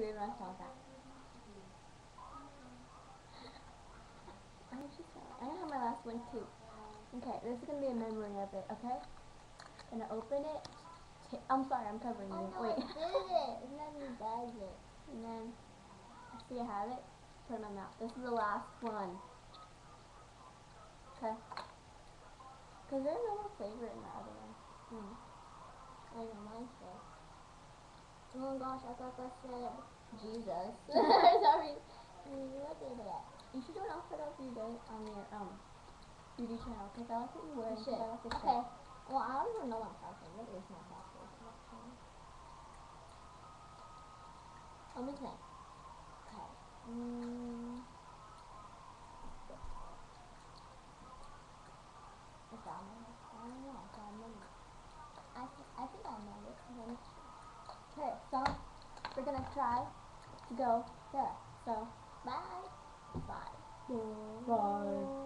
weird when I saw that. I have my last one too. Okay, this is gonna be a memory of it. Okay, gonna open it. I'm sorry, I'm covering you. No, Wait. I did it. And then he does it. And then I see I have it. Put it in my mouth. This is the last one. Okay. Cause there's no more flavor in the other one. I know mine said. Oh my gosh, I thought that said Jesus. Sorry. What did that? You should do an outfit of your day on your beauty channel. Cause I like what you wear. You should. I like your Okay. shirt. Well, I don't even know my password. What is my password? Let me think. Okay. Is that one? I don't know. I can't remember. I think I know it. Let me see. Okay, so we're gonna try to go there. So Bye. bye. Bye.